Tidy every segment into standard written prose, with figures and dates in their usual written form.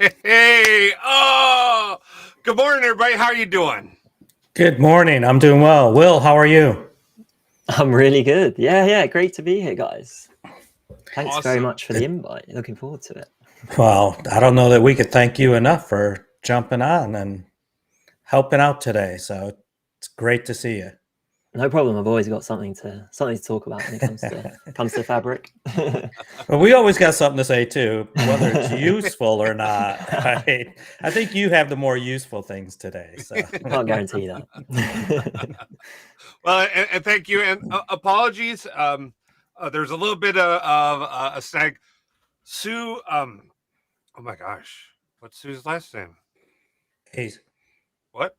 Hey, oh, good morning, everybody. How are you doing? Good morning. I'm doing well. Will, how are you? I'm really good. Yeah. Great to be here, guys. Thanks very Awesome. much for the invite. Looking forward to it. Well, I don't know that we could thank you enough for jumping on and helping out today. So it's great to see you. No problem. I've always got something to talk about when it comes to fabric. Well, we always got something to say too, whether it's useful or not, right? I think you have the more useful things today. So Can't guarantee that. Well, and thank you, and apologies. There's a little bit of a snag. Sue. Oh my gosh, what's Sue's last name? Bays. What?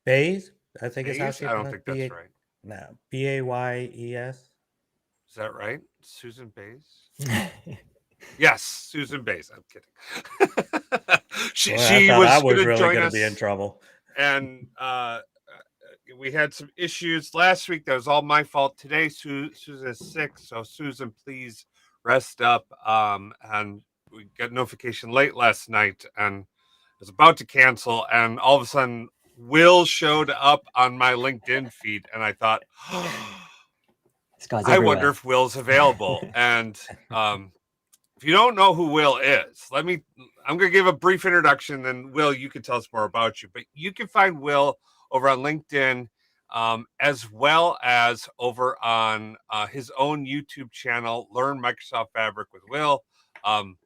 Bays, I think is how Bayes? she I don't pronounced think that's right. No, Bayes. Is that right? Susan Bayes? Yes, Susan Bayes. I'm kidding. she Boy, I she thought was I was going to really join going to us, be in trouble. and we had some issues last week. That was all my fault. Today, Susan is sick, so Susan, please rest up. And we got notification late last night, and was about to cancel, and all of a sudden, Will showed up on my LinkedIn feed, and I thought, This guy's I everywhere. wonder if Will's available. And if you don't know who Will is, I'm going to give a brief introduction, then Will, you can tell us more about you. But you can find Will over on LinkedIn, as well as over on his own YouTube channel, Learn Microsoft Fabric with Will. I'm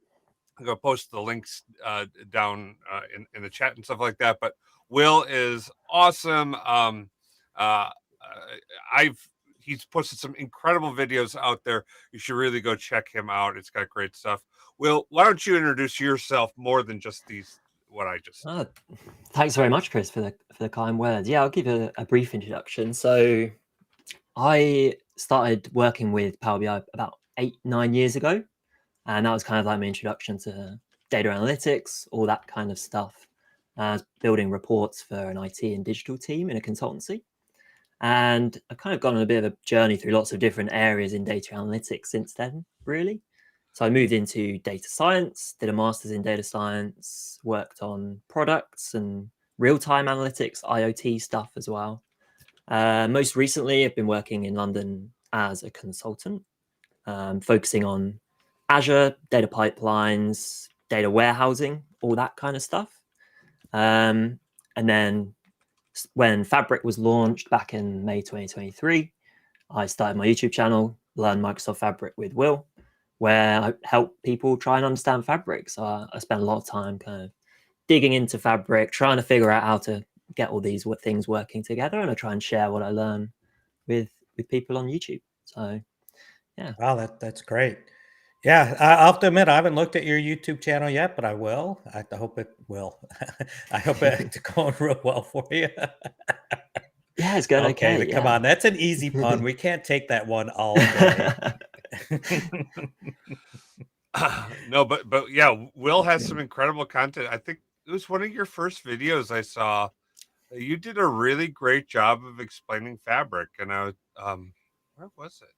going to post the links down in the chat and stuff like that. But Will is awesome. He's posted some incredible videos out there. You should really go check him out. It's got great stuff. Will, why don't you introduce yourself more than just what I just said? Thanks very much, Chris, for the kind words. Yeah, I'll give a brief introduction. So I started working with Power BI about 8-9 years ago, and that was kind of like my introduction to data analytics, all that kind of stuff. Building reports for an IT and digital team in a consultancy. And I've kind of gone on a bit of a journey through lots of different areas in data analytics since then, really. So I moved into data science, did a master's in data science, worked on products and real-time analytics, IoT stuff as well. Most recently, I've been working in London as a consultant, focusing on Azure, data pipelines, data warehousing, all that kind of stuff. And then when Fabric was launched back in May 2023, I started my YouTube channel, Learn Microsoft Fabric with Will, where I help people try and understand Fabric. So I spent a lot of time kind of digging into Fabric, trying to figure out how to get all these things working together, and I try and share what I learn with people on YouTube. So, yeah. Wow, that's great. Yeah, I'll have to admit I haven't looked at your YouTube channel yet, but I will. I hope it will. I hope it's going real well for you. Yeah, it's going okay. Come Yeah. on, that's an easy pun. We can't take that one all day. No, but yeah, Will has some incredible content. I think it was one of your first videos I saw. You did a really great job of explaining Fabric, and where was it?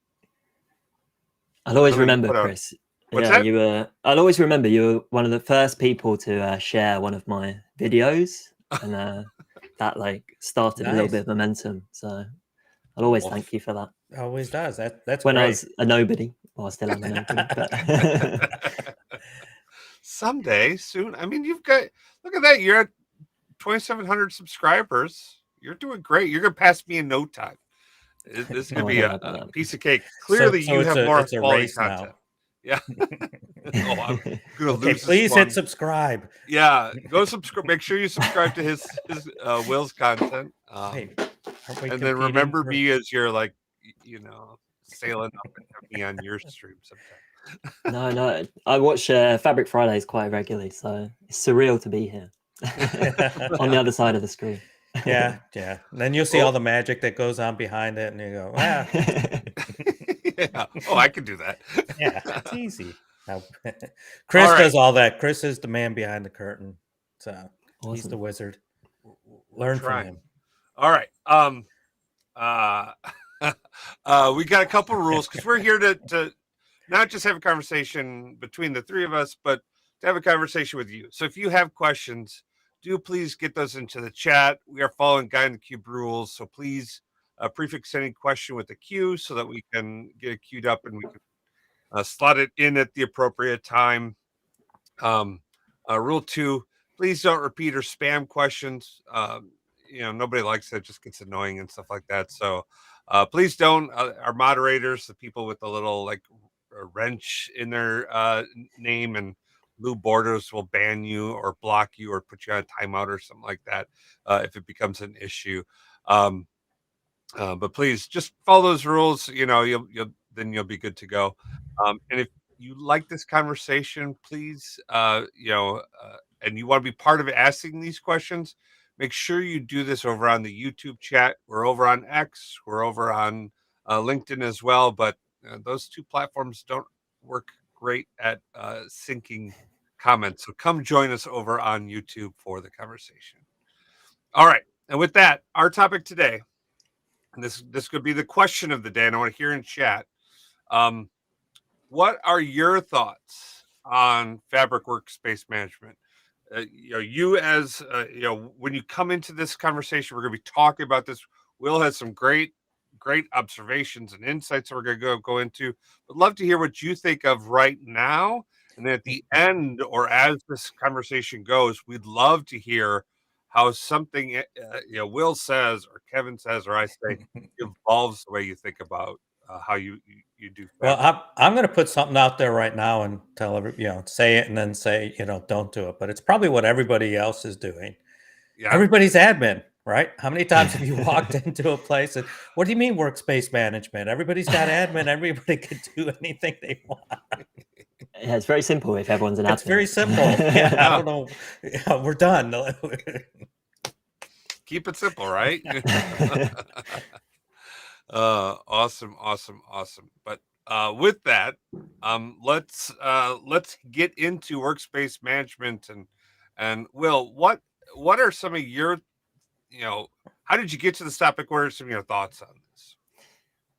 I'll always remember, Chris. What's that? I'll always remember you were one of the first people to share one of my videos, and that like started a little bit of momentum. So I'll always thank you for that. Always does. That's when great. I was a nobody. Well, I still am a nobody. But someday, soon. I mean, look at that. You're at 2,700 subscribers. You're doing great. You're gonna pass me in no time. This is gonna be a piece of cake. Clearly, you have more quality content. Now. Yeah. I'm gonna lose. Please hit subscribe. Yeah, go subscribe. Make sure you subscribe to his Will's content. And then remember me as you're like, sailing up and have me on your stream sometime. No, I watch Fabric Fridays quite regularly, so it's surreal to be here on the other side of the screen. Yeah. And then you'll see all the magic that goes on behind it, and you go, wow. Yeah. Oh, I can do that. Yeah, it's easy. Now, Chris does all that. Chris is the man behind the curtain, so awesome. He's the wizard. Learn from him. All right. We got a couple rules because we're here to not just have a conversation between the three of us, but to have a conversation with you. So if you have questions, do please get those into the chat. We are following Guy in the Cube rules, so please prefix any question with the Q so that we can get it queued up and we can slot it in at the appropriate time. Rule 2, please don't repeat or spam questions. Nobody likes that; it just gets annoying and stuff like that. So please don't. Our moderators, the people with the little like wrench in their name and blue borders, will ban you or block you or put you on a timeout or something like that if it becomes an issue. But please just follow those rules. You'll be good to go. And if you like this conversation, please, and you want to be part of it, asking these questions, make sure you do this over on the YouTube chat. We're over on X. We're over on LinkedIn as well. But those two platforms don't work great at syncing comments. So come join us over on YouTube for the conversation. All right. And with that, our topic today, and this could be the question of the day, and I want to hear in chat. What are your thoughts on Fabric workspace management? You as when you come into this conversation, we're going to be talking about this. Will has some great observations and insights that we're going to go into. Would love to hear what you think of right now, and then at the end, or as this conversation goes, we'd love to hear how something Will says, or Kevin says, or I say evolves the way you think about how you do Fabric. Well, I'm going to put something out there right now and tell say it and then say, don't do it. But it's probably what everybody else is doing. Yeah. Everybody's admin, right? How many times have you walked into a place and, what do you mean workspace management? Everybody's got admin. Everybody can do anything they want. Yeah, it's very simple if everyone's an admin. It's very simple. Yeah, I don't know. Yeah, we're done. Keep it simple, right? Awesome. But with that, let's get into workspace management and Will, what are some of your, how did you get to this topic? What are some of your thoughts on this?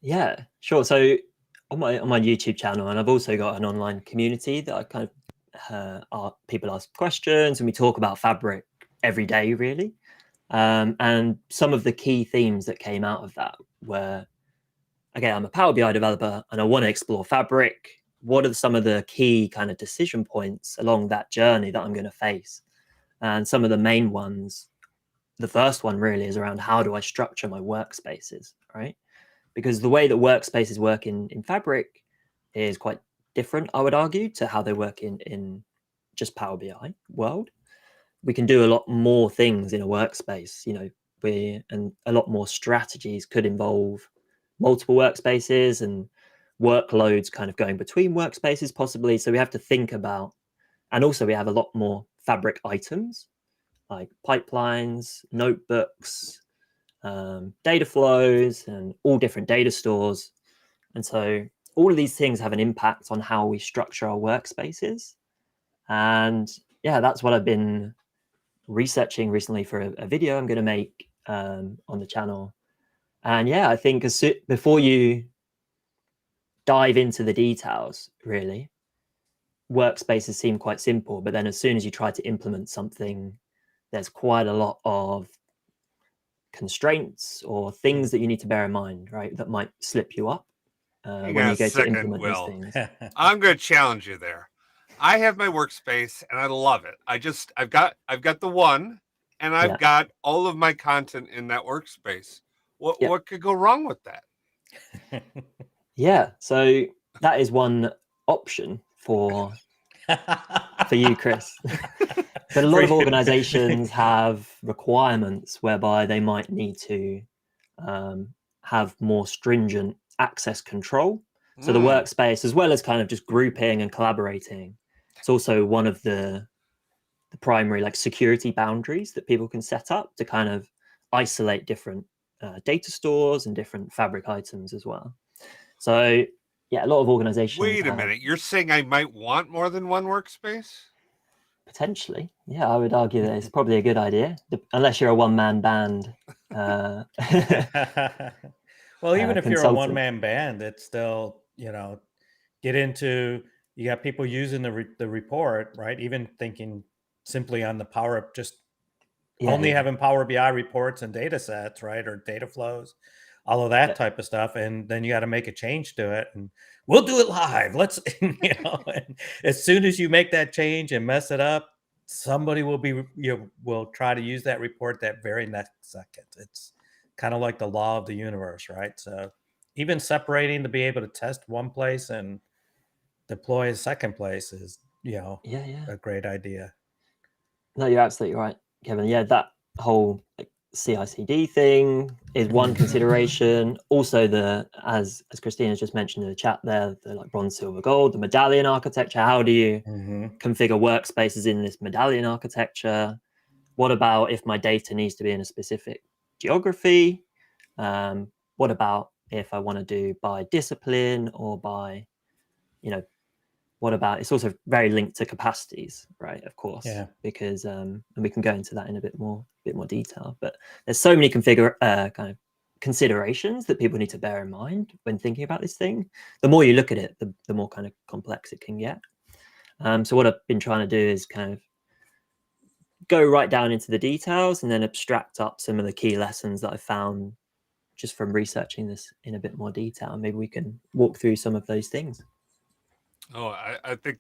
Yeah, sure. So on my YouTube channel, and I've also got an online community that I kind of people ask questions and we talk about Fabric every day, really. And some of the key themes that came out of that were, okay, I'm a Power BI developer and I want to explore Fabric. What are some of the key kind of decision points along that journey that I'm going to face? And some of the main ones, the first one really is around, how do I structure my workspaces, right? Because the way that workspaces work in Fabric is quite different, I would argue, to how they work in just Power BI world. We can do a lot more things in a workspace, and a lot more strategies could involve multiple workspaces and workloads kind of going between workspaces possibly. So we have to think about, and also we have a lot more Fabric items like pipelines, notebooks, data flows, and all different data stores. And so all of these things have an impact on how we structure our workspaces. And yeah, that's what I've been researching recently for a video I'm going to make on the channel. And yeah, I think before you dive into the details, really, workspaces seem quite simple, but then as soon as you try to implement something, there's quite a lot of constraints or things that you need to bear in mind, right? That might slip you up when you go to implement these things. I'm going to challenge you there. I have my workspace and I love it. I've got the one, and I've got all of my content in that workspace. What could go wrong with that? Yeah, so that is one option for you, Chris. But a lot of organizations have requirements whereby they might need to have more stringent access control. So the workspace, as well as kind of just grouping and collaborating, it's also one of the primary security boundaries that people can set up to kind of isolate different data stores and different Fabric items as well. So yeah, a lot of organizations. Wait a minute, you're saying I might want more than one workspace? Potentially, yeah, I would argue that it's probably a good idea, unless you're a one-man band. Well, even if you're a one-man band, it's still, get into you got people using the report, right? Even thinking simply on the power, just only having Power BI reports and data sets, right? Or data flows, all of that type of stuff. And then you got to make a change to it. And we'll do it live. Let's, and as soon as you make that change and mess it up, somebody will try to use that report that very next second. It's kind of like the law of the universe, right? So even separating to be able to test one place and deploy a second place is, a great idea. No, you're absolutely right, Kevin. Yeah, that whole CI/CD thing is one consideration. Also, as Christina's just mentioned in the chat there, the like bronze, silver, gold, the medallion architecture. How do you configure workspaces in this medallion architecture? What about if my data needs to be in a specific geography? What about if I want to do by discipline or by, what about, it's also very linked to capacities, right? Of course, because and we can go into that in a bit more detail. But there's so many kind of considerations that people need to bear in mind when thinking about this thing. The more you look at it, the more kind of complex it can get. So what I've been trying to do is kind of go right down into the details and then abstract up some of the key lessons that I found just from researching this in a bit more detail. Maybe we can walk through some of those things. Oh, I think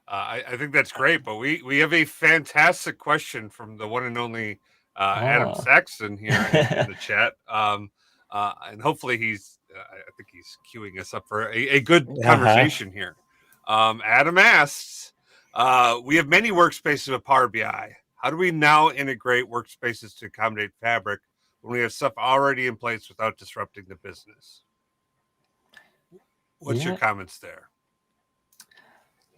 I think that's great. But we have a fantastic question from the one and only Adam Saxon here in the chat, and hopefully I think he's queuing us up for a good conversation here. Adam asks, we have many workspaces with Power BI. How do we now integrate workspaces to accommodate Fabric when we have stuff already in place without disrupting the business? What's your comments there?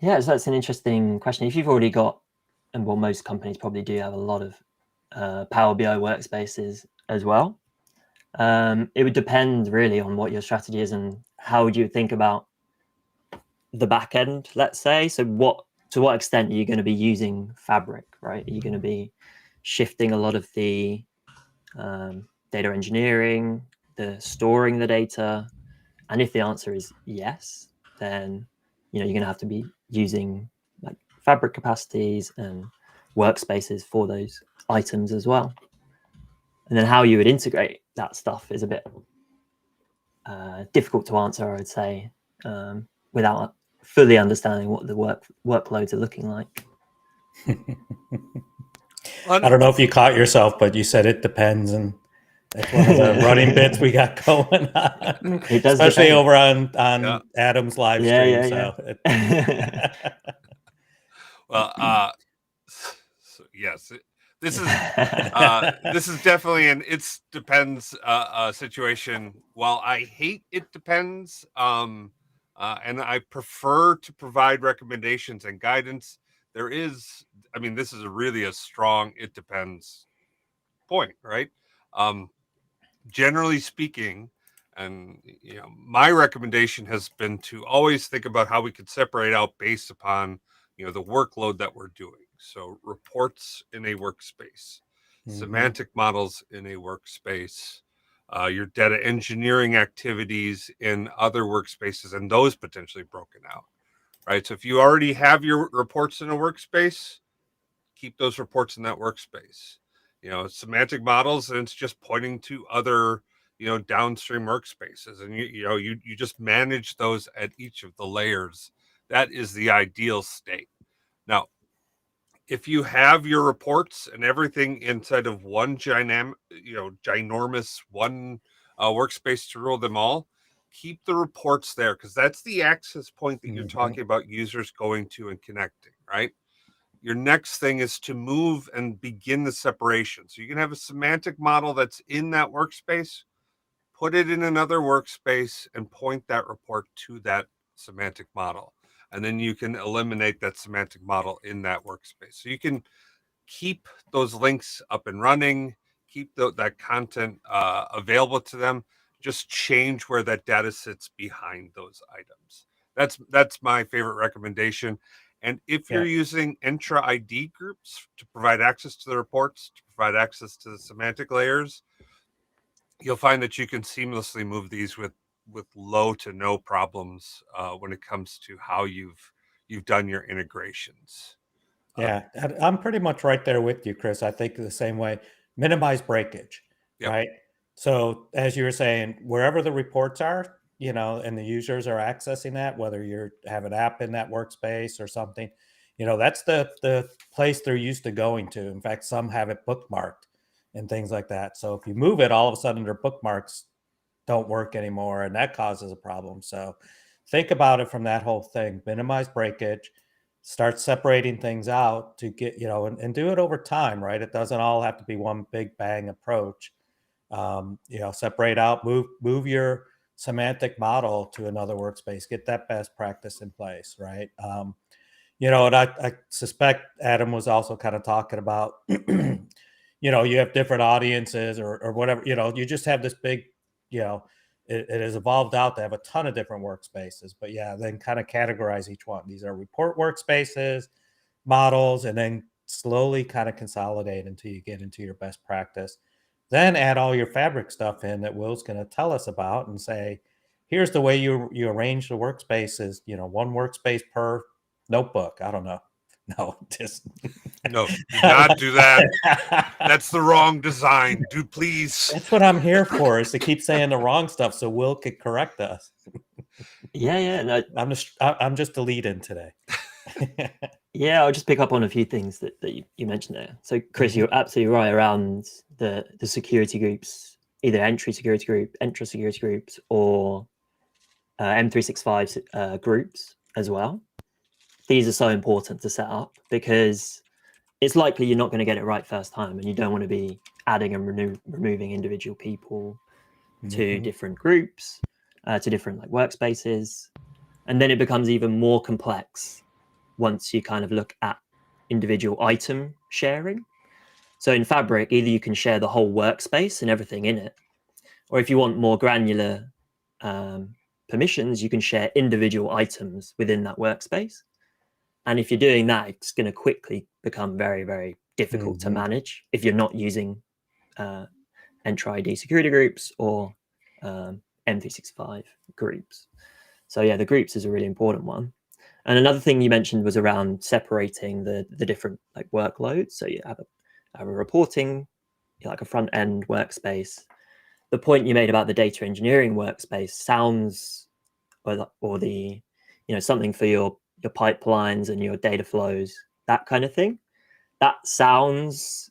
Yeah, so that's an interesting question. If you've already got, and well, most companies probably do have a lot of Power BI workspaces as well. It would depend really on what your strategy is and how would you think about the back end, let's say. So to what extent are you going to be using Fabric, right? Are you going to be shifting a lot of the data engineering, the storing the data? And if the answer is yes, then you're going to have to be using like Fabric capacities and workspaces for those items as well. And then how you would integrate that stuff is a bit difficult to answer, I would say, without fully understanding what the workloads are looking like. I don't know if you caught yourself, but you said it depends, and that's one of the running bits we got going on. It does, especially over on Adam's live stream. Well, so yes, this is definitely an it's depends situation. While I hate it depends, and I prefer to provide recommendations and guidance, this is really a strong it depends point, right? Generally speaking, and my recommendation has been to always think about how we could separate out based upon the workload that we're doing. So reports in a workspace, semantic models in a workspace, your data engineering activities in other workspaces, and those potentially broken out, right? So if you already have your reports in a workspace, keep those reports in that workspace. Semantic models, and it's just pointing to other downstream workspaces, and you just manage those at each of the layers. That is the ideal state. Now, if you have your reports and everything inside of one ginormous one workspace to rule them all, keep the reports there, because that's the access point that you're talking about users going to and connecting, right? Your next thing is to move and begin the separation. So you can have a semantic model that's in that workspace, put it in another workspace, and point that report to that semantic model. And then you can eliminate that semantic model in that workspace. So you can keep those links up and running, keep that content available to them, just change where that data sits behind those items. That's my favorite recommendation. And if you're using intra ID groups to provide access to the reports, to provide access to the semantic layers, you'll find that you can seamlessly move these with low to no problems when it comes to how you've you've done your integrations. Yeah, I'm pretty much right there with you, Chris. I think the same way. Minimize breakage, Yep. right? So as you were saying, wherever the reports are, and the users are accessing that, whether you have an app in that workspace or something, that's the place they're used to going to. In fact, some have it bookmarked and things like that. So if you move it, all of a sudden their bookmarks don't work anymore, and that causes a problem. So think about it from that whole thing. Minimize breakage. Start separating things out to get, and do it over time, right? It doesn't all have to be one big bang approach. Separate out, move your semantic model to another workspace, get that best practice in place, right? And I suspect Adam was also kind of talking about, you have different audiences or whatever, you just have this big, it has evolved out to have a ton of different workspaces, but yeah, then kind of categorize each one. These are report workspaces, models, and then slowly kind of consolidate until you get into your best practice. Then add all your Fabric stuff in that Will's going to tell us about and say, here's the way you arrange the workspaces, one workspace per notebook. I don't know. No, just no, do not do that. That's the wrong design. Do please. That's what I'm here for, is to keep saying the wrong stuff so Will could correct us. Yeah. No, I'm just the lead in today. Yeah, I'll just pick up on a few things that you mentioned there. So, Chris, you're absolutely right around the security groups, either entry security group, intra security groups, or M365 groups as well. These are so important to set up because it's likely you're not going to get it right first time, and you don't want to be adding and removing individual people to different groups, to different workspaces, and then it becomes even more complex once you kind of look at individual item sharing. So in Fabric, either you can share the whole workspace and everything in it, or if you want more granular permissions, you can share individual items within that workspace. And if you're doing that, it's going to quickly become very, very difficult to manage if you're not using Entra ID security groups or M365 groups. So yeah, the groups is a really important one. And another thing you mentioned was around separating the different workloads. So you have a reporting, like a front end workspace. The point you made about the data engineering workspace sounds, or the something for your pipelines and your data flows, that kind of thing. That sounds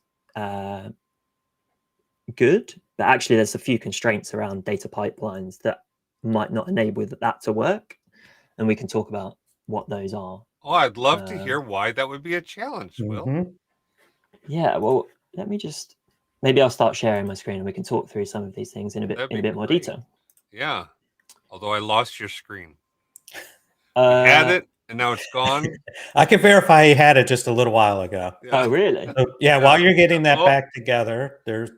good, but actually there's a few constraints around data pipelines that might not enable that to work, and we can talk about what those are. Oh, I'd love to hear why that would be a challenge, Will. Yeah, well, let me just, maybe I'll start sharing my screen and we can talk through some of these things in a bit more detail. Yeah, although I lost your screen. You had it and now it's gone. I can verify he had it just a little while ago. Yeah. Oh, really? So, while you're getting that back together, here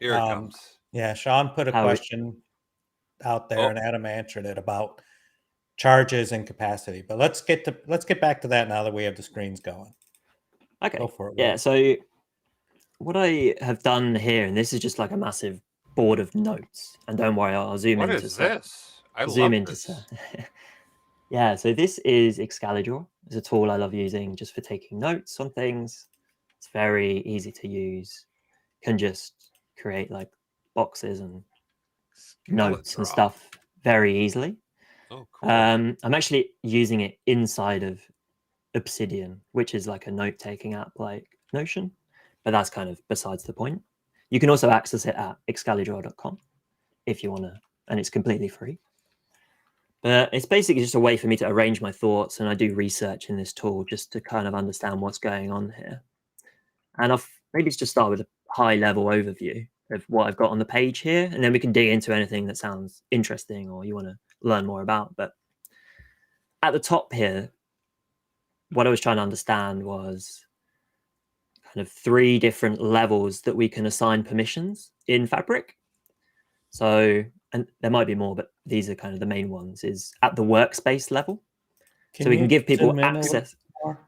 it comes. Yeah, Sean put a question out there and Adam answered it about charges and capacity. But let's get back to that now that we have the screens going. Okay. Go for it. Yeah. So what I have done here, and this is just like a massive board of notes, and don't worry, I'll zoom in. What is this? I zoom love into this. Yeah. So this is Excalibur. It's a tool I love using just for taking notes on things. It's very easy to use. Can just create boxes and notes and stuff very easily. Oh, cool. I'm actually using it inside of Obsidian, which is like a note-taking app like Notion, but that's kind of besides the point. You can also access it at excalibur.com if you want to, and it's completely free. But it's basically just a way for me to arrange my thoughts, and I do research in this tool just to kind of understand what's going on here. And I'll maybe just start with a high-level overview of what I've got on the page here, and then we can dig into anything that sounds interesting or you want to learn more about. But at the top here, what I was trying to understand was kind of 3 different levels that we can assign permissions in Fabric. So, and there might be more, but these are kind of the main ones, is at the workspace level. So we can give people access.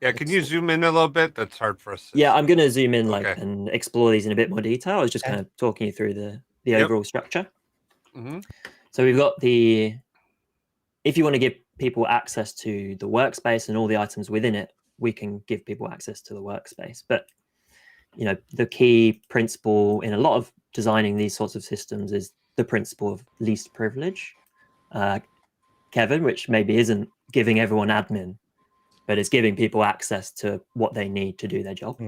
Yeah, can you zoom in a little bit? That's hard for us. Yeah, I'm going to zoom in and explore these in a bit more detail. I was just kind of talking you through the overall structure. So we've got if you want to give people access to the workspace and all the items within it, we can give people access to the workspace. But the key principle in a lot of designing these sorts of systems is the principle of least privilege, Kevin, which maybe isn't giving everyone admin, but it's giving people access to what they need to do their job.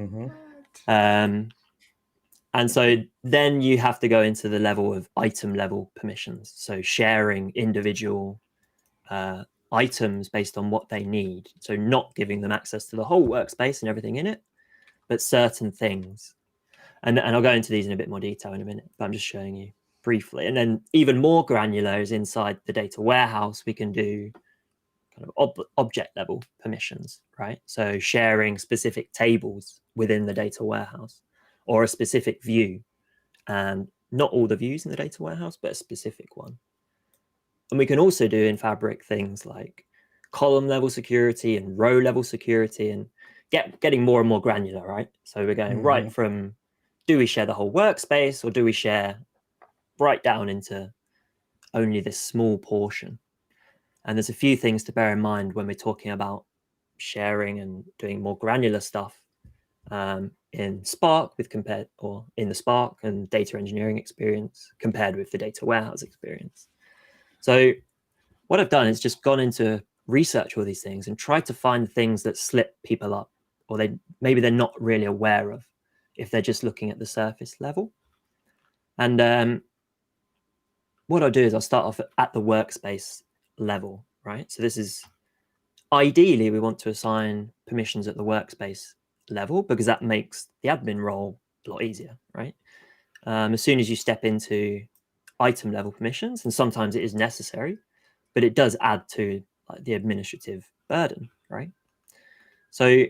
And so then you have to go into the level of item level permissions. So sharing individual items based on what they need. So not giving them access to the whole workspace and everything in it, but certain things. And I'll go into these in a bit more detail in a minute, but I'm just showing you briefly. And then even more granular is inside the data warehouse, we can do kind of object level permissions, right? So sharing specific tables within the data warehouse or a specific view, and not all the views in the data warehouse, but a specific one. And we can also do in Fabric things like column level security and row level security, and getting more and more granular, right? So we're going right from, do we share the whole workspace, or do we share right down into only this small portion? And there's a few things to bear in mind when we're talking about sharing and doing more granular stuff in Spark in the Spark and data engineering experience compared with the data warehouse experience. So what I've done is just gone into research all these things and tried to find things that slip people up, or maybe they're not really aware of if they're just looking at the surface level. And what I'll do is I'll start off at the workspace level, right? So this is, ideally, we want to assign permissions at the workspace level because that makes the admin role a lot easier, right? As soon as you step into item level permissions, and sometimes it is necessary, but it does add to the administrative burden, right? So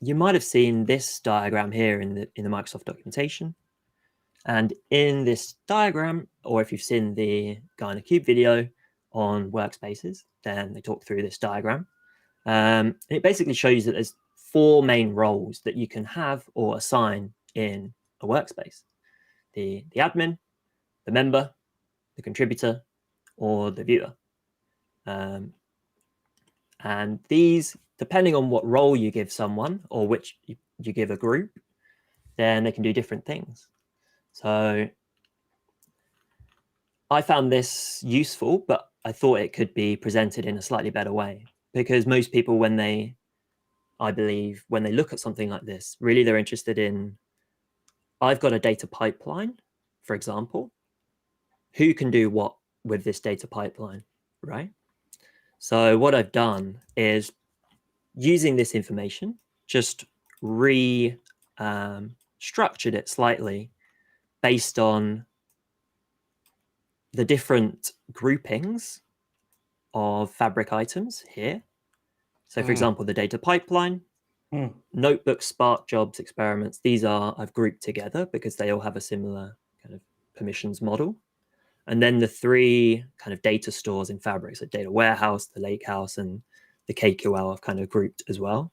you might have seen this diagram here in the Microsoft documentation. And in this diagram, or if you've seen the Guy in a Cube video on workspaces, then they talk through this diagram. It basically shows that there's 4 main roles that you can have or assign in a workspace: the admin, the member, the contributor, or the viewer. And these, depending on what role you give someone or which you give a group, then they can do different things. So I found this useful, but I thought it could be presented in a slightly better way, because most people, I believe, when they look at something like this, really they're interested in, I've got a data pipeline, for example, who can do what with this data pipeline, right? So what I've done is, using this information, just structured it slightly based on the different groupings of Fabric items here. So for example, the data pipeline, notebooks, Spark, jobs, experiments, these I've grouped together because they all have a similar kind of permissions model. And then the 3 kind of data stores in Fabric, so data warehouse, the lakehouse, and the KQL I've kind of grouped as well.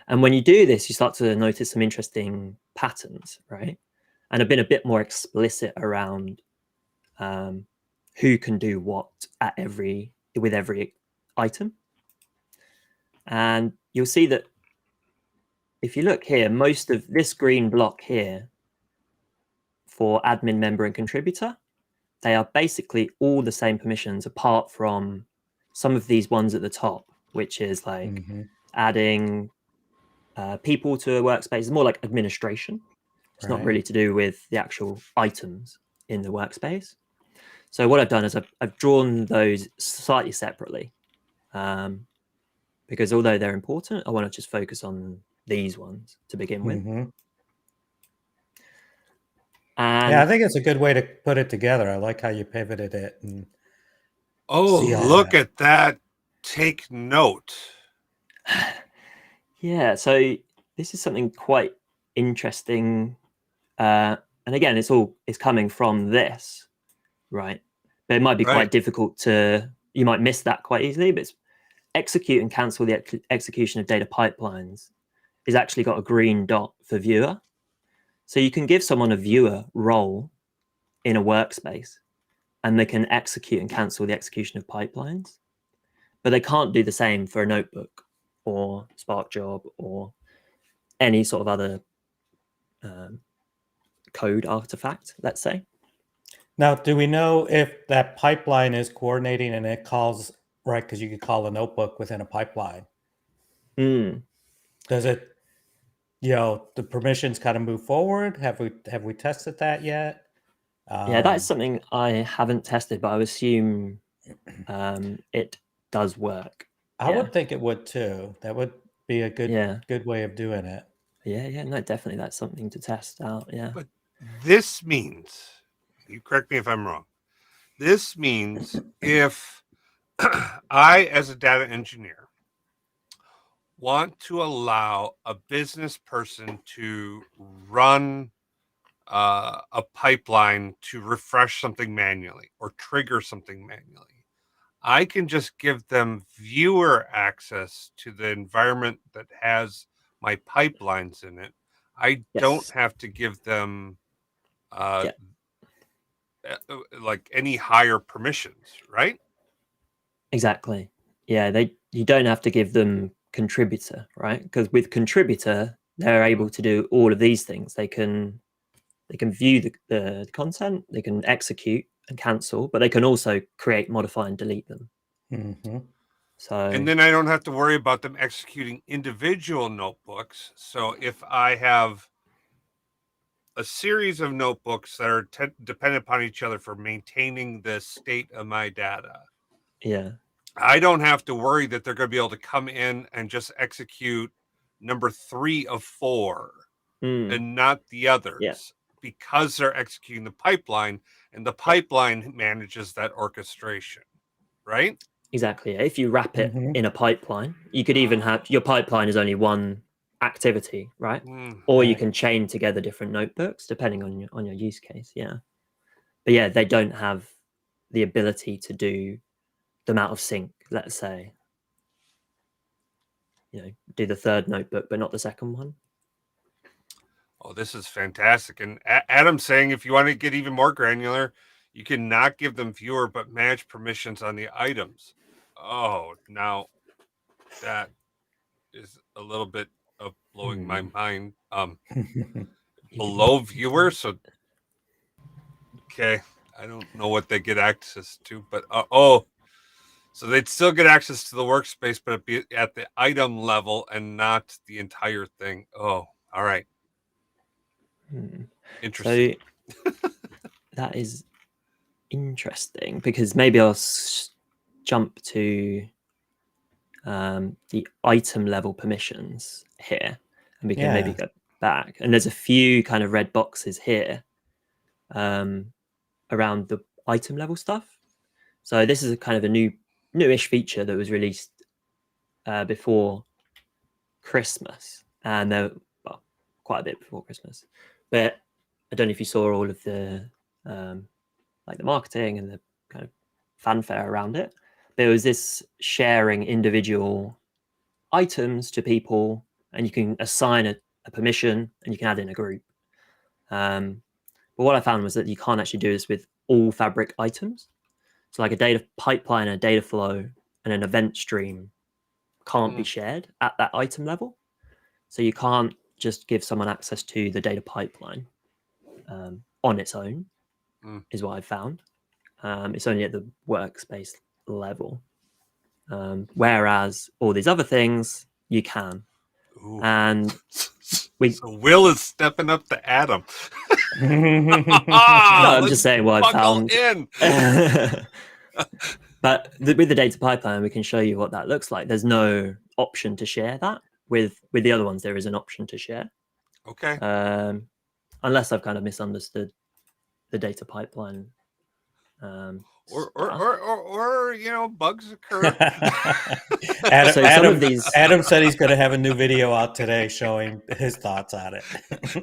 And when you do this, you start to notice some interesting patterns, right? And I've been a bit more explicit around who can do what with every item. And you'll see that if you look here, most of this green block here for admin, member, and contributor, they are basically all the same permissions, apart from some of these ones at the top, which is like adding people to a workspace. It's more like administration. It's not really to do with the actual items in the workspace. So what I've done is I've drawn those slightly separately, because although they're important, I want to just focus on these ones to begin with. And yeah, I think it's a good way to put it together. I like how you pivoted it. And look at that. Take note. Yeah, so this is something quite interesting. And again, it's coming from this, right? But it might be quite difficult you might miss that quite easily, but it's execute and cancel the execution of data pipelines is actually got a green dot for viewer. So you can give someone a viewer role in a workspace, and they can execute and cancel the execution of pipelines. but they can't do the same for a notebook or Spark job or any sort of other code artifact, let's say. Now, do we know if that pipeline is coordinating and it calls, right? Because you could call a notebook within a pipeline. Does it, the permissions kind of move forward? Have we tested that yet? Yeah, that is something I haven't tested, but I would assume it does work. I would think it would too. That would be a good way of doing it. Yeah, no, definitely that's something to test out. Yeah. But this means, you correct me if I'm wrong, this means if I, as a data engineer, want to allow a business person to run a pipeline to refresh something manually or trigger something manually, I can just give them viewer access to the environment that has my pipelines in it. I don't have to give them like any higher permissions, right? Exactly. Yeah, you don't have to give them contributor, right? Because with contributor, they're able to do all of these things. They can view the content, they can execute and cancel, but they can also create, modify, and delete them. Mm-hmm. So, and then I don't have to worry about them executing individual notebooks. So if I have a series of notebooks that are dependent upon each other for maintaining the state of my data, I don't have to worry that they're going to be able to come in and just execute number 3 of 4 and not the others, because they're executing the pipeline, and the pipeline manages that orchestration, right? Exactly. If you wrap it in a pipeline, you could even have your pipeline is only one activity, right? Or you can chain together different notebooks depending on your use case. Yeah. But yeah, they don't have the ability to do them out of sync, let's say. Do the third notebook, but not the second one. Oh, this is fantastic. And Adam's saying if you want to get even more granular, you can not give them viewer, but manage permissions on the items. Oh, now that is a little bit of blowing my mind. Below viewer, so okay, I don't know what they get access to, but so they'd still get access to the workspace, but it'd be at the item level and not the entire thing. Oh, all right. Interesting. So that is interesting, because maybe I'll jump to the item level permissions here, and we can maybe go back. And there's a few kind of red boxes here around the item level stuff. So this is a kind of a newish feature that was released before Christmas, and quite a bit before Christmas. But I don't know if you saw all of the like the marketing and the kind of fanfare around it. There was this sharing individual items to people, and you can assign a permission, and you can add in a group. But what I found was that you can't actually do this with all Fabric items. So like a data pipeline, a data flow, and an event stream can't be shared at that item level. So you can't just give someone access to the data pipeline on its own, is what I found. It's only at the workspace level. Whereas all these other things, you can. Ooh. And so Will is stepping up to Adam. No, I'm just saying what I found. But with the data pipeline, we can show you what that looks like. There's no option to share that. With the other ones, there is an option to share. Okay. Unless I've kind of misunderstood the data pipeline. Or bugs occur. Adam said he's going to have a new video out today showing his thoughts on it.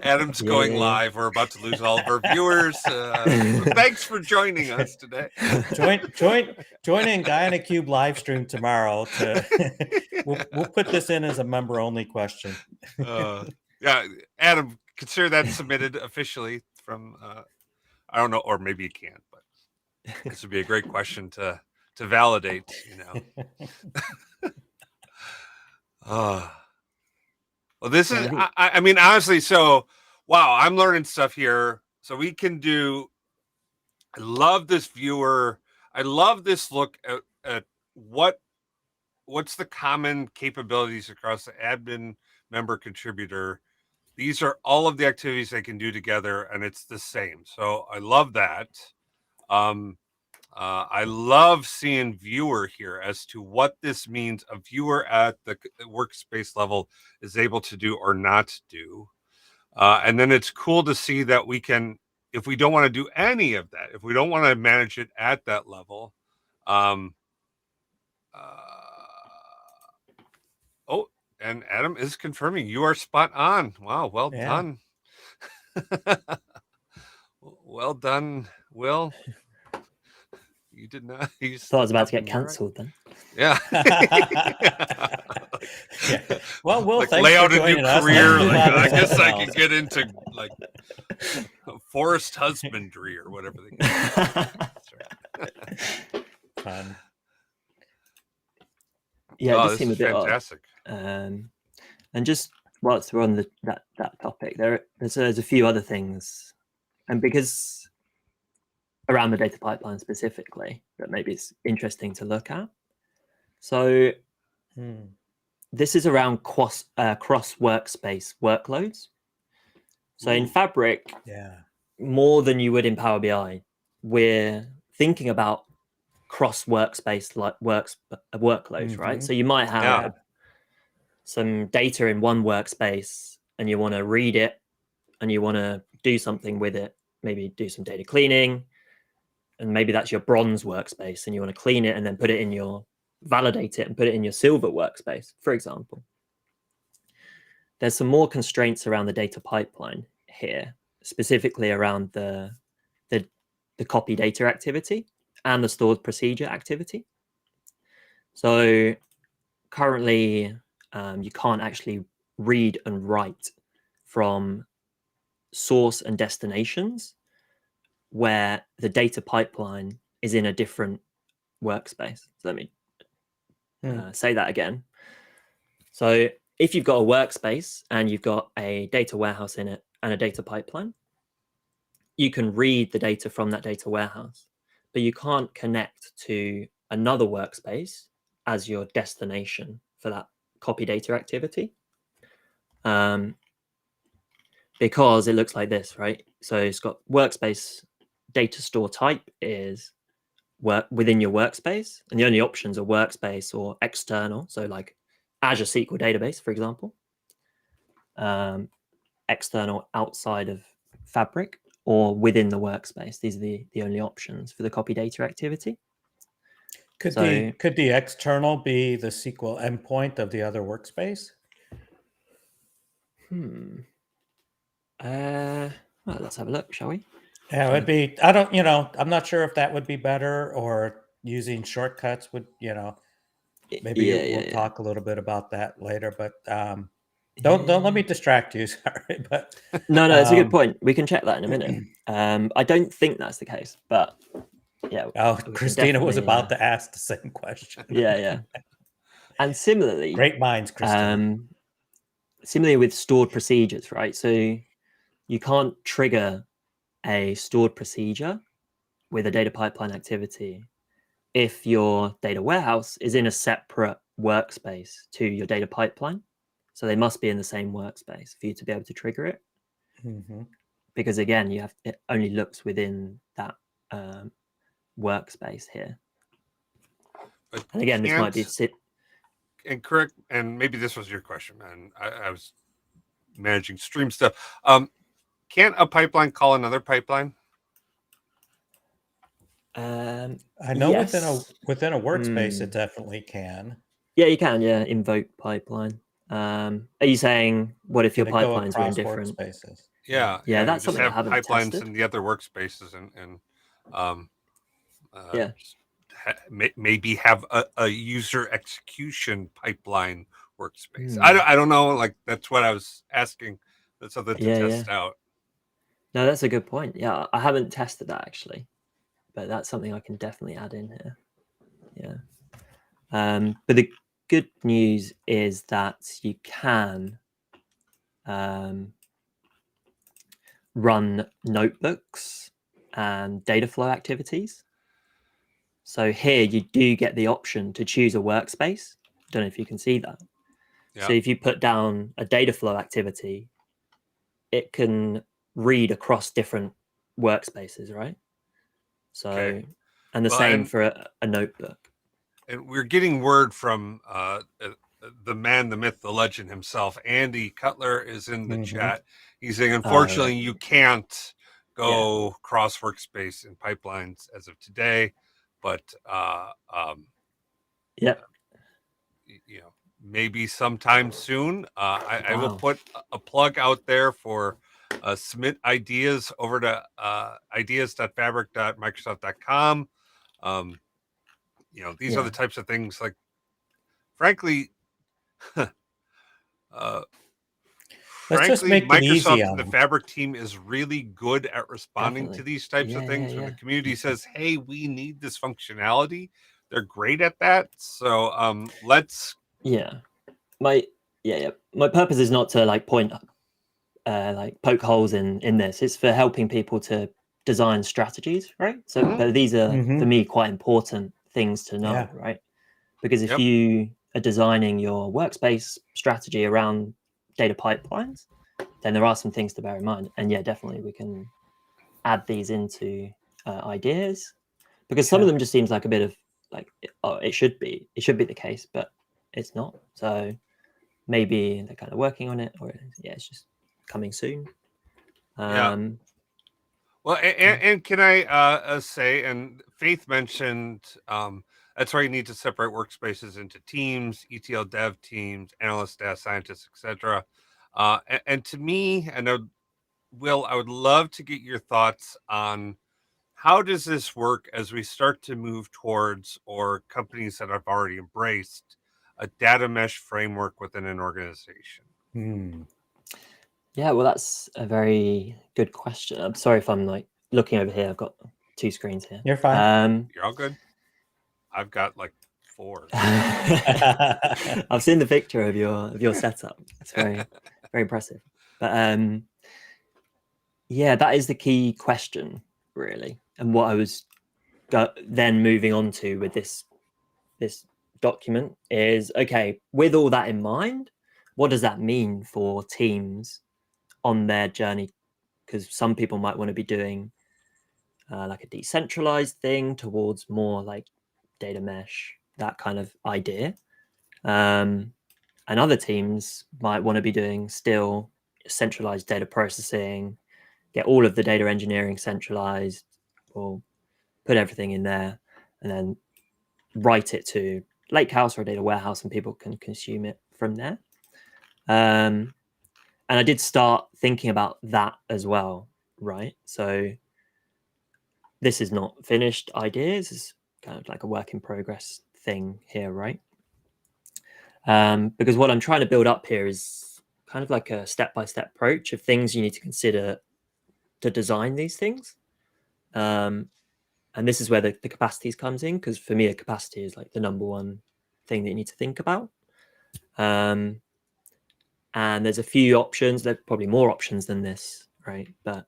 Adam's going live. We're about to lose all of our viewers. Thanks for joining us today. Join in Guyana Cube live stream tomorrow. We'll put this in as a member only question. Yeah, Adam, consider that submitted officially from I don't know, or maybe you can't, but this would be a great question to to validate, Well, this is, I mean, honestly, so, wow, I'm learning stuff here. So we can do, I love this viewer. I love this look at what's the common capabilities across the admin member contributor. These are all of the activities they can do together, and it's the same. So I love that. I love seeing viewer here as to what this means a viewer at the workspace level is able to do or not do. And then it's cool to see that we can, if we don't want to do any of that, if we don't want to manage it at that level, oh, and Adam is confirming you are spot on. Wow, well done. Well done, Will. You did not. You thought I was about to get cancelled then. Yeah. Yeah. Well, Will, like thanks lay out for a new joining us. career. Like, I Let's guess move I on. could get into like forest husbandry or whatever they call it. Fun. Yeah, Oh, it just this seemed a is bit fantastic. odd. And just whilst we're on that topic, there's a few other things, and because around the data pipeline specifically, that maybe it's interesting to look at. So this is around cross workspace workloads. So in Fabric, more than you would in Power BI, we're thinking about cross workspace workloads, right? So you might have some data in one workspace and you want to read it and you want to do something with it, maybe do some data cleaning, and maybe that's your bronze workspace and you want to clean it and then put it in your, validate it and put it in your silver workspace, for example. There's some more constraints around the data pipeline here, specifically around the copy data activity and the stored procedure activity. So currently, you can't actually read and write from source and destinations where the data pipeline is in a different workspace. So let me say that again. So if you've got a workspace and you've got a data warehouse in it and a data pipeline, you can read the data from that data warehouse, but you can't connect to another workspace as your destination for that copy data activity. Because it looks like this, right? So it's got workspace data store type is within your workspace, and the only options are workspace or external. So like Azure SQL database, for example, external outside of Fabric or within the workspace. These are the only options for the copy data activity. Could the external be the SQL endpoint of the other workspace? Well, let's have a look, shall we? Yeah, it would be. I don't. I'm not sure if that would be better or using shortcuts would. Maybe we'll talk a little bit about that later. But don't let me distract you. Sorry, but no, it's a good point. We can check that in a minute. I don't think that's the case, but yeah. Oh, Christina was about to ask the same question. Yeah. And similarly, great minds, Christina. Similarly with stored procedures, right? So you can't trigger a stored procedure with a data pipeline activity if your data warehouse is in a separate workspace to your data pipeline. So they must be in the same workspace for you to be able to trigger it. Because again, it only looks within that workspace here. And again, this might be and correct, and maybe this was your question, man. I was managing stream stuff. Can't a pipeline call another pipeline? I know within a workspace it definitely can. Yeah, you can. Yeah, invoke pipeline. Are you saying what if your pipelines were in different workspaces? Yeah, that's something I haven't pipelines tested. in the other workspaces and yeah. Maybe have a user execution pipeline workspace. I don't know. Like that's what I was asking. That's something to test out. No, that's a good point. Yeah, I haven't tested that actually, but that's something I can definitely add in here. Yeah. But the good news is that you can run notebooks and data flow activities. So here you do get the option to choose a workspace. I don't know if you can see that. Yeah. So if you put down a data flow activity, it can read across different workspaces, right? So, Okay. and the Well, same and- for a notebook. And we're getting word from the man, the myth, the legend himself. Andy Cutler is in the chat. He's saying, unfortunately, you can't go cross workspace in pipelines as of today, but you know, maybe sometime soon. I will put a plug out there for submit ideas over to ideas.fabric.microsoft.com. You know, these are the types of things, like, frankly, Let's just make it easy Microsoft on and the them. Fabric team is really good at responding to these types of things. When the community says, hey, we need this functionality, they're great at that. So let's my purpose is not to like point like poke holes in this. It's for helping people to design strategies, right? So but these are for me quite important things to know, right? Because if you are designing your workspace strategy around data pipelines, then there are some things to bear in mind. And yeah, definitely we can add these into ideas, because some of them just seems like a bit of like, oh, it should be the case, but it's not. So maybe they're kind of working on it, or it's just coming soon. Well, and can I say, and Faith mentioned, that's why you need to separate workspaces into teams, ETL dev teams, analysts, data scientists, etc. And to me, I know, Will, I would love to get your thoughts on how does this work as we start to move towards, or companies that have already embraced, a data mesh framework within an organization? Yeah, well, that's a very good question. I'm sorry if I'm like looking over here. I've got two screens here. You're fine. You're all good. I've got like 4. I've seen the picture of your setup. It's very impressive. But yeah, that is the key question, really. And what I was then moving on to with this document is, okay, with all that in mind, what does that mean for teams on their journey? Because some people might want to be doing like a decentralized thing towards more like data mesh, that kind of idea. And other teams might want to be doing still centralized data processing, get all of the data engineering centralized, or put everything in there and then write it to lakehouse or a data warehouse, and people can consume it from there. And I did start thinking about that as well, right? So this is not finished ideas. It's kind of like a work in progress thing here, right? Because what I'm trying to build up here is kind of like a step-by-step approach of things you need to consider to design these things. And this is where the capacities comes in, because for me, a capacity is like the number one thing that you need to think about. And there's a few options. There's probably more options than this, right? But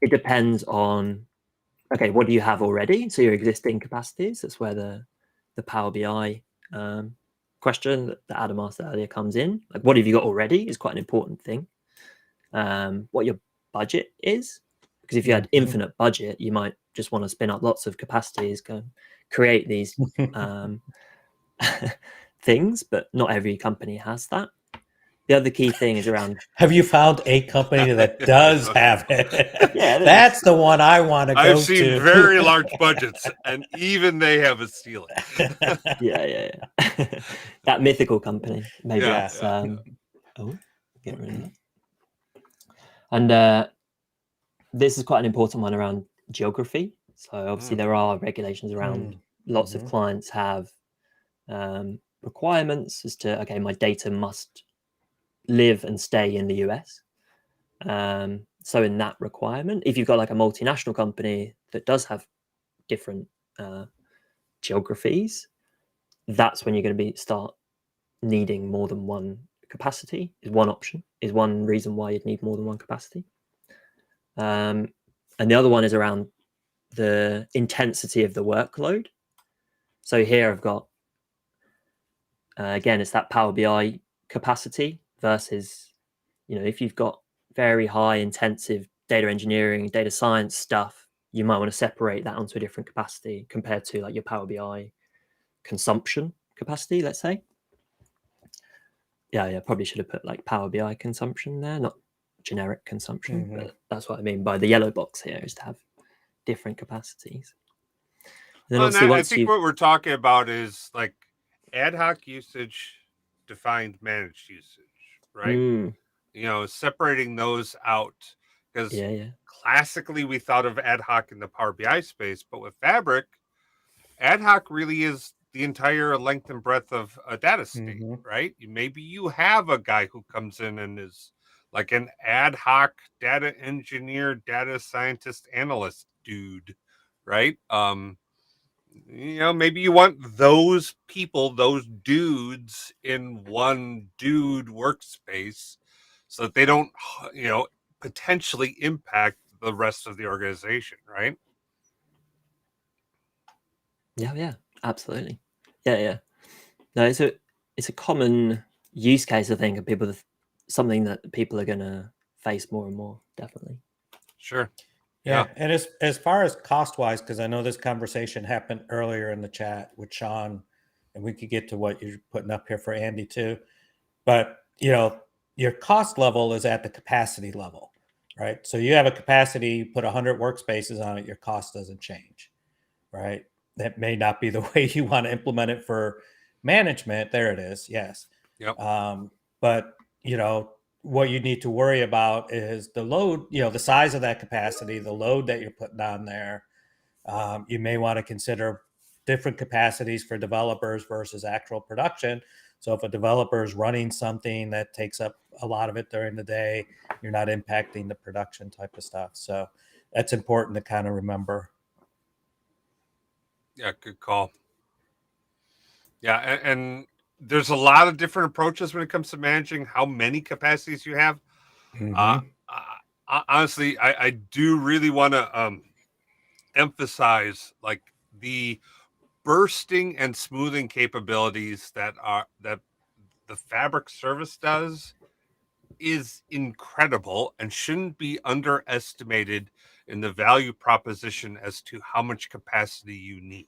it depends on, okay, what do you have already? So your existing capacities, that's where the Power BI question that Adam asked earlier comes in. Like, what have you got already is quite an important thing. What your budget is, because if you had infinite budget, you might just want to spin up lots of capacities, go create these things, but not every company has that. The other key thing is around. Have you found a company that does have it? Yeah, That's the one I want to go to. I've seen very large budgets, and even they have a ceiling. Yeah. That mythical company, maybe. Yeah. That's oh, get rid of that. And this is quite an important one around geography. So obviously there are regulations around lots of clients have requirements as to, okay, my data must live and stay in the US. So in that requirement, if you've got like a multinational company that does have different geographies, that's when you're going to start needing more than one capacity. Is one option, is one reason why you'd need more than one capacity. And the other one is around the intensity of the workload. So here I've got, again, it's that Power BI capacity versus, if you've got very high intensive data engineering, data science stuff, you might want to separate that onto a different capacity compared to like your Power BI consumption capacity, let's say. Yeah, probably should have put like Power BI consumption there, not generic consumption. But that's what I mean by the yellow box here, is to have different capacities. And then obviously, I think what we're talking about is like ad hoc usage, defined managed usage, right? Separating those out, because classically we thought of ad hoc in the Power BI space, but with Fabric, ad hoc really is the entire length and breadth of a data state, right? Maybe you have a guy who comes in and is like an ad hoc data engineer, data scientist, analyst dude, right? Maybe you want those people, those dudes in one dude workspace so that they don't, potentially impact the rest of the organization, right? Yeah, absolutely. Yeah. No, it's a common use case, I think, of people, something that people are going to face more and more, definitely. Sure. Yeah. And as far as cost wise, because I know this conversation happened earlier in the chat with Sean, and we could get to what you're putting up here for Andy too. But, your cost level is at the capacity level, right? So you have a capacity, you put 100 workspaces on it, your cost doesn't change, right? That may not be the way you want to implement it for management. There it is. Yes. Yep. But, what you need to worry about is the load, the size of that capacity, the load that you're putting on there. You may want to consider different capacities for developers versus actual production. So if a developer is running something that takes up a lot of it during the day, you're not impacting the production type of stuff. So that's important to kind of remember. Yeah, good call. Yeah, and there's a lot of different approaches when it comes to managing how many capacities you have. Honestly, I do really want to emphasize like the bursting and smoothing capabilities that the Fabric service does is incredible and shouldn't be underestimated in the value proposition as to how much capacity you need.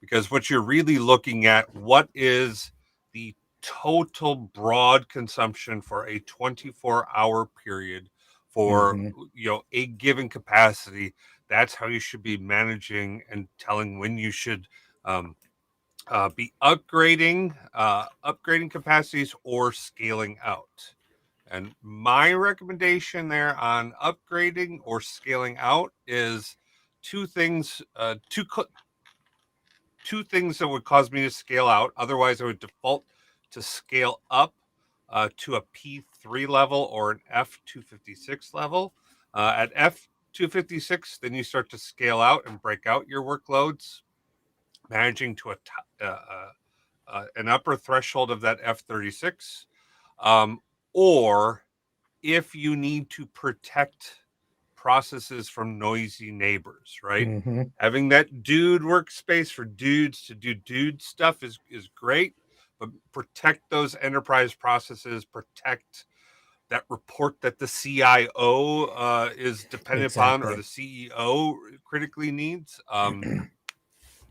Because what you're really looking at, what is the total broad consumption for a 24-hour period for a given capacity. That's how you should be managing and telling when you should be upgrading capacities or scaling out. And my recommendation there on upgrading or scaling out is two things that would cause me to scale out. Otherwise, I would default to scale up to a P3 level or an F256 level. At F256, then you start to scale out and break out your workloads, managing to an upper threshold of that F36. Or if you need to protect processes from noisy neighbors, right? Having that dude workspace for dudes to do dude stuff is great, but protect those enterprise processes, protect that report that the CIO is dependent upon or the CEO critically needs.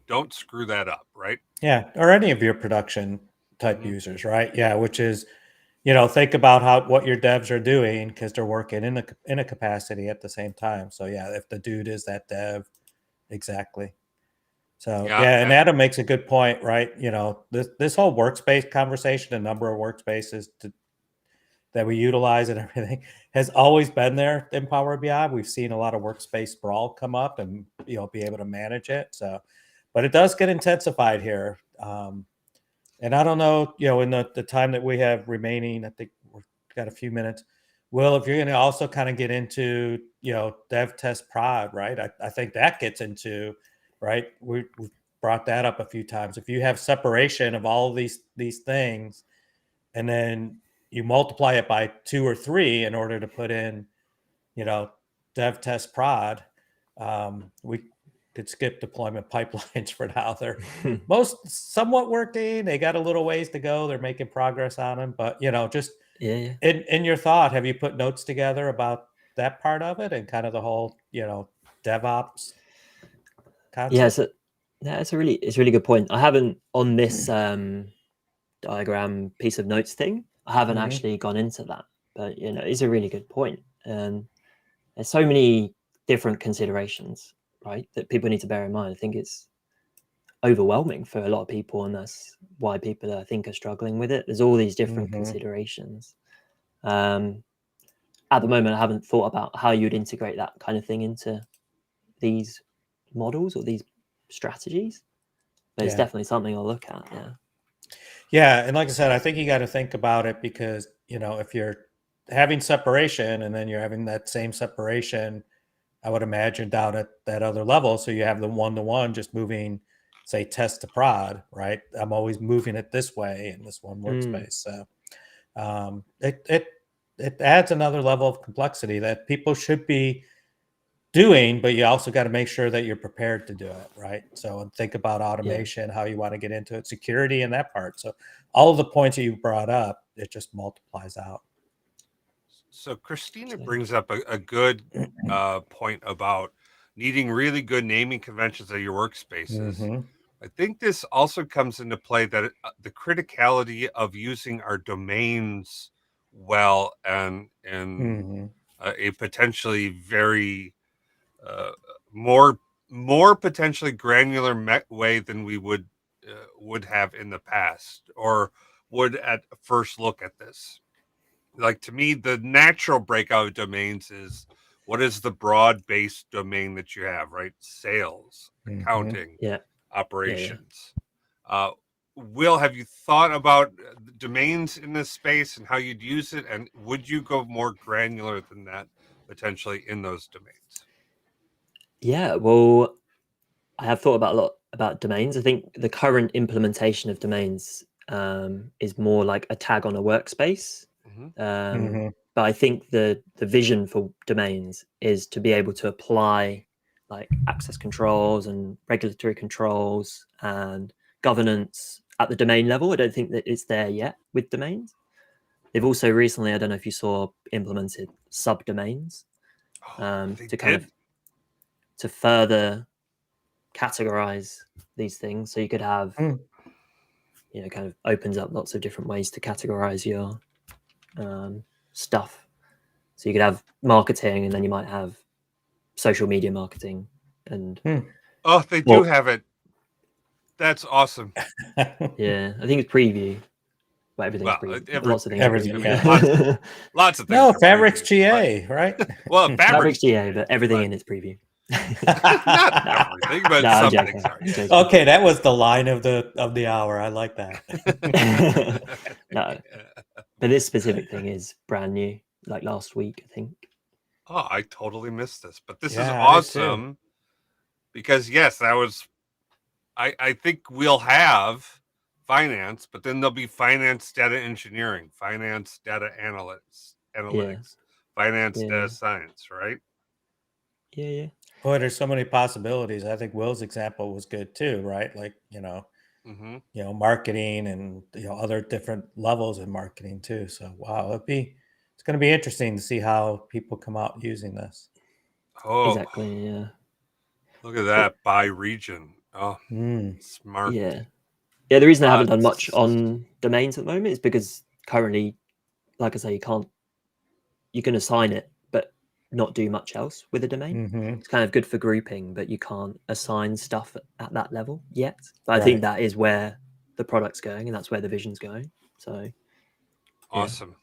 Don't screw that up, right? Yeah, or any of your production type users, right? Yeah, which is, think about what your devs are doing because they're working in a capacity at the same time. So yeah, if the dude is that dev, exactly. So yeah, and Adam makes a good point, right? This whole workspace conversation, the number of workspaces that we utilize and everything has always been there in Power BI. We've seen a lot of workspace sprawl come up and be able to manage it. So, but it does get intensified here. And I don't know, in the time that we have remaining, I think we've got a few minutes. Will, if you're going to also kind of get into, dev test prod, right? I think that gets into, right? brought that up a few times. If you have separation of all of these things, and then you multiply it by 2 or 3 in order to put in, dev, test, prod, we could skip deployment pipelines for now. They're most somewhat working. They got a little ways to go. They're making progress on them, but just in your thought, have you put notes together about that part of it and kind of the whole, DevOps concept? It's a really good point. I haven't on this diagram piece of notes thing. I haven't actually gone into that, but it's a really good point. And there's so many different considerations, right, that people need to bear in mind. I think it's overwhelming for a lot of people, and that's why people I think are struggling with it. There's all these different considerations. At the moment, I haven't thought about how you'd integrate that kind of thing into these models or these strategies, but it's definitely something I'll look at. Yeah, and like I said, I think you got to think about it because if you're having separation and then you're having that same separation, I would imagine down at that other level, so you have the one-to-one just moving, say, test to prod, right? I'm always moving it this way in this one workspace. So it adds another level of complexity that people should be doing, but you also got to make sure that you're prepared to do it, right? So think about automation, how you want to get into it, security, and that part. So all of the points that you brought up, it just multiplies out. So Christina brings up a good point about needing really good naming conventions at your workspaces. I think this also comes into play that the criticality of using our domains well and in a potentially very more potentially granular way than we would have in the past or would at first look at this. Like, to me, the natural breakout of domains is what is the broad-based domain that you have, right? Sales, accounting, operations. Will, have you thought about domains in this space and how you'd use it? And would you go more granular than that potentially in those domains? Yeah, well, I have thought about a lot about domains. I think the current implementation of domains is more like a tag on a workspace. But I think the vision for domains is to be able to apply like access controls and regulatory controls and governance at the domain level. I don't think that it's there yet with domains. They've also recently, I don't know if you saw, implemented subdomains to further categorize these things. So you could have, kind of opens up lots of different ways to categorize your stuff. So you could have marketing, and then you might have social media marketing. And they do have it. That's awesome. Yeah, I think it's preview. But everything's preview. Lots of things. Everything. Lots of things. No, Fabric's GA, right? Well, Fabric's GA, but everything in its preview. Not everything, but some things are. Okay, that was the line of the hour. I like that. No, but this specific thing is brand new, like last week, I think. Oh, I totally missed this, but this is awesome because that was. I think we'll have finance, but then there'll be finance data engineering, finance data analytics, finance data science, right? Yeah. Boy, there's so many possibilities. I think Will's example was good too, right? Like, marketing and other different levels in marketing too. So wow, it's going to be interesting to see how people come out using this. Oh, exactly. Yeah. Look at that by region. Oh, smart. Yeah. The reason I haven't done much on domains at the moment is because currently, like I say, you can assign it, but not do much else with a domain. It's kind of good for grouping, but you can't assign stuff at that level yet. But I think that is where the product's going, and that's where the vision's going. So awesome.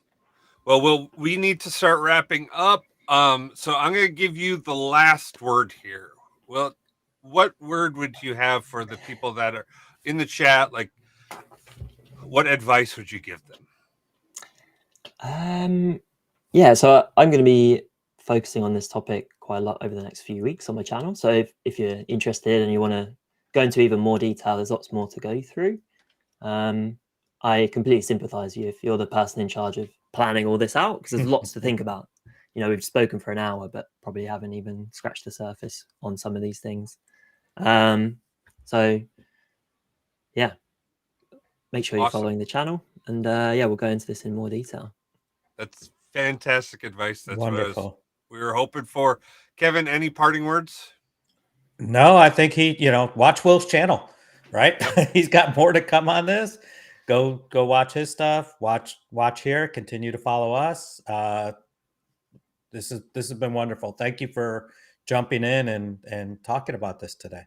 Well, we need to start wrapping up. So I'm going to give you the last word here. Well, what word would you have for the people that are in the chat? Like, what advice would you give them? So I'm going to be focusing on this topic quite a lot over the next few weeks on my channel. So if you're interested and you want to go into even more detail. There's lots more to go through. I completely sympathize with you if you're the person in charge of planning all this out, because there's lots to think about. You know, we've spoken for an hour, but probably haven't even scratched the surface on some of these things. So yeah, make sure you're Awesome. following the channel, and yeah, we'll go into this in more detail. That's fantastic advice. That's Wonderful. what we were hoping for. Kevin, any parting words? No, I think watch Will's channel, right? He's got more to come on this. Go watch his stuff. Watch here. Continue to follow us. This has been wonderful. Thank you for jumping in and talking about this today.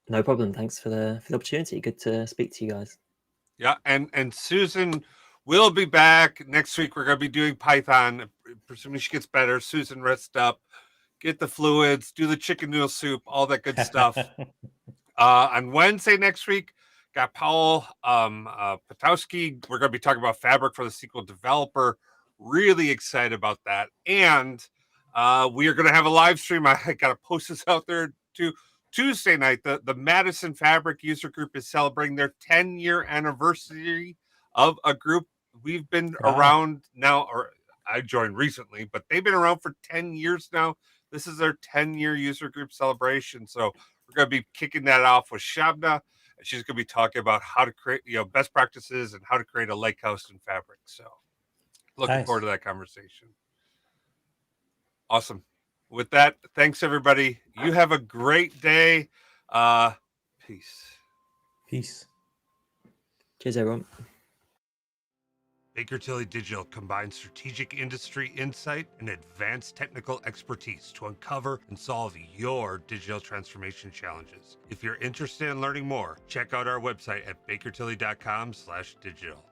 No problem. Thanks for the opportunity. Good to speak to you guys. Yeah, and Susan will be back next week. We're going to be doing Python. Presuming she gets better. Susan, rest up, get the fluids, do the chicken noodle soup, all that good stuff. On Wednesday next week, got Paul Patowski. We're going to be talking about Fabric for the SQL developer. Really excited about that. And we are going to have a live stream. I got to post this out there too. Tuesday night, the Madison Fabric user group is celebrating their 10-year anniversary of a group. We've been around now, or I joined recently, but they've been around for 10 years now. This is their 10-year user group celebration. So we're going to be kicking that off with Shabna. She's going to be talking about how to create, best practices and how to create a lake house in Fabric. So looking forward to that conversation. Awesome. With that, thanks everybody. You have a great day. Peace. Peace. Cheers, everyone. Baker Tilly Digital combines strategic industry insight and advanced technical expertise to uncover and solve your digital transformation challenges. If you're interested in learning more, check out our website at bakertilly.com/digital.